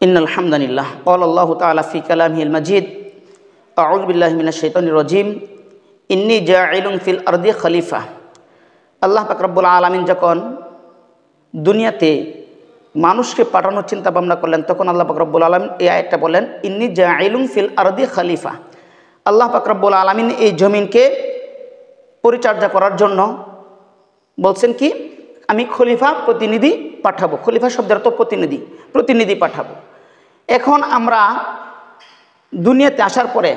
ইন্নাল হামদালিল্লাহ ক্বালা আল্লাহু তাআলা ফি কালামিহিল মাজিদ আউযু বিল্লাহি মিনাশ শাইতানির রাজিম ইন্নী জাঈলুন ফিল আরদি খলিফা। আল্লাহ পাক রব্বুল আলামিন যখন দুনিয়াতে মানুষকে পাঠানোর চিন্তা ভাবনা করলেন, তখন আল্লাহ পাক রব্বুল আলামিন এই আয়াতটা বলেন, ইন্নী জাঈলুন ফিল আরদি খলিফা। আল্লাহ পাক রব্বুল আলামিন এই জমিনকে পরিচর্যা করার জন্য বলছেন কি, আমি খলিফা প্রতিনিধি পাঠাবো। খলিফা শব্দের অর্থ প্রতিনিধি পাঠাবো। এখন আমরা দুনিয়াতে আসার পরে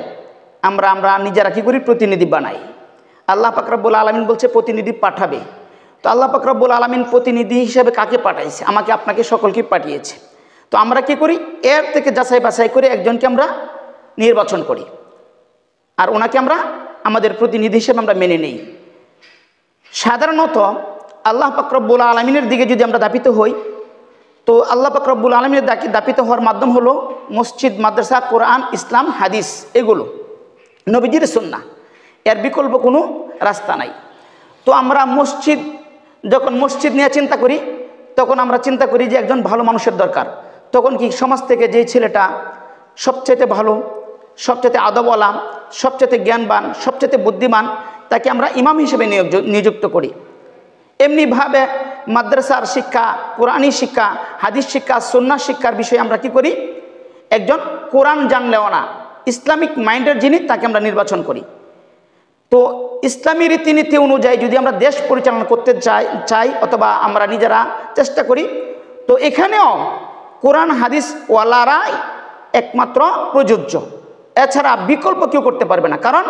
আমরা নিজেরা কি করি, প্রতিনিধি বানাই। আল্লাহ পাক রব্বুল আলামিন বলছে প্রতিনিধি পাঠাবে। তো আল্লাহ পাক রব্বুল আলামিন প্রতিনিধি হিসেবে কাকে পাঠাইছে? আমাকে, আপনাকে, সকলকে পাঠিয়েছে। তো আমরা কি করি, এর থেকে যাচাই বাছাই করে একজনকে আমরা নির্বাচন করি, আর ওনাকে আমরা আমাদের প্রতিনিধি হিসেবে আমরা মেনে নেই। সাধারণত আল্লাহ পাক রব্বুল আলামিনের দিকে যদি আমরা দাপিত হই, তো আল্লাহ পাক রব্বুল আলামিনের দাপিত হওয়ার মাধ্যম হলো মসজিদ, মাদ্রাসা, কোরআন, ইসলাম, হাদিস, এগুলো নবীজির সুন্নাহ, এর বিকল্প কোনো রাস্তা নাই। তো আমরা যখন মসজিদ নিয়ে চিন্তা করি, তখন আমরা চিন্তা করি যে একজন ভালো মানুষের দরকার। তখন কি সমাজ থেকে যেই ছেলেটা সবচেয়ে ভালো, সবচেয়ে আদবওয়ালা, সবচেয়ে জ্ঞানবান, সবচেয়ে বুদ্ধিমান, তাকে আমরা ইমাম হিসেবে নিযুক্ত করি। এমনিভাবে মাদ্রাসার শিক্ষা, কোরআনী শিক্ষা, হাদিস শিক্ষা, সুন্নাহ শিক্ষার বিষয়ে আমরা কি করি, একজন কোরআন জানলেওয়ালা, ইসলামিক মাইন্ডের যিনি, তাকে আমরা নির্বাচন করি। তো ইসলামী রীতিনীতি অনুযায়ী যদি আমরা দেশ পরিচালনা করতে চাই অথবা আমরা নিজেরা চেষ্টা করি, তো এখানেও কোরআন হাদিস ওয়ালারাই একমাত্র প্রযোজ্য। এছাড়া বিকল্প কেউ করতে পারবে না। কারণ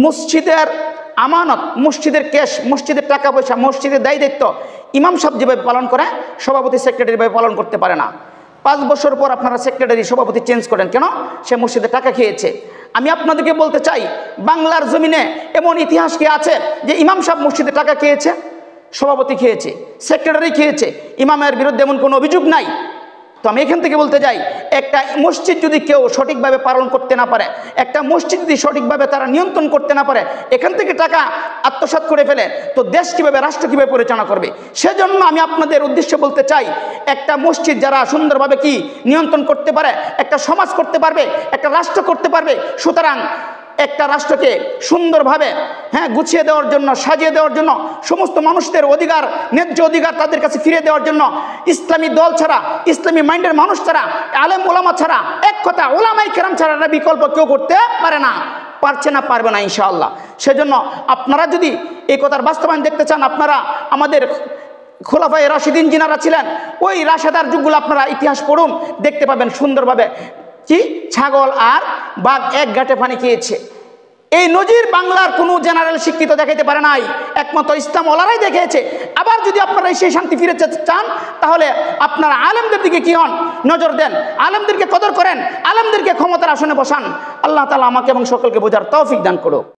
মসজিদের আমানত, মসজিদের ক্যাশ, মসজিদের টাকা পয়সা, মসজিদের দায়িত্ব ইমাম সাহেব যেভাবে পালন করে, সভাপতি সেক্রেটারি ভাবে পালন করতে পারে না। 5 বছর পর আপনারা সেক্রেটারি, সভাপতি চেঞ্জ করেন কেন? সে মসজিদে টাকা খেয়েছে। আমি আপনাদেরকে বলতে চাই, বাংলার জমিনে এমন ইতিহাস কি আছে যে ইমাম সাহেব মসজিদে টাকা খেয়েছে, সভাপতি খেয়েছে, সেক্রেটারি খেয়েছে, ইমামের বিরুদ্ধে এমন কোনো অভিযোগ নাই। তো আমি এখান থেকে বলতে চাই, একটা মসজিদ যদি কেউ সঠিকভাবে পালন করতে না পারে, একটা মসজিদ যদি সঠিকভাবে তারা নিয়ন্ত্রণ করতে না পারে, এখান থেকে টাকা আত্মসাৎ করে ফেলে, তো দেশ কীভাবে, রাষ্ট্র কীভাবে পরিচালনা করবে? সেজন্য আমি আপনাদের উদ্দেশ্যে বলতে চাই, একটা মসজিদ যারা সুন্দরভাবে কি নিয়ন্ত্রণ করতে পারে, একটা সমাজ করতে পারবে, একটা রাষ্ট্র করতে পারবে। সুতরাং একটা রাষ্ট্রকে সুন্দরভাবে গুছিয়ে দেওয়ার জন্য, সাজিয়ে দেওয়ার জন্য, সমস্ত মানুষদের অধিকার, ন্যায্য অধিকার তাদের কাছে ফিরে দেওয়ার জন্য ইসলামী দল ছাড়া, ইসলামী মাইন্ডের মানুষ ছাড়া, আলেম ওলামা ছাড়া, এক কথা ওলামাই কেরাম ছাড়া বিকল্প কেউ করতে পারে না, পারছে না, পারবে না ইনশাআল্লাহ। সেজন্য আপনারা যদি এই কথার বাস্তবায়ন দেখতে চান, আপনারা আমাদের খোলাফায়ে রাশিদিন যিনারা ছিলেন, ওই রাশেদার যুগগুলো আপনারা ইতিহাস পড়ুন, দেখতে পাবেন সুন্দরভাবে কি ছাগল আর বাঘ এক ঘাটে পানি খেয়েছে। এই নজির বাংলার কোনো জেনারেল শিক্ষিত দেখাইতে পারে নাই, একমাত্র ইসলাম ওলারাই দেখিয়েছে। আবার যদি আপনারা সেই শান্তি ফিরে চান, তাহলে আপনারা আলেমদের দিকে কি হন, নজর দেন, আলেমদেরকে কদর করেন, আলেমদেরকে ক্ষমতার আসনে বসান। আল্লাহ তাআলা আমাকে এবং সকলকে বোঝার তৌফিক দান করুক।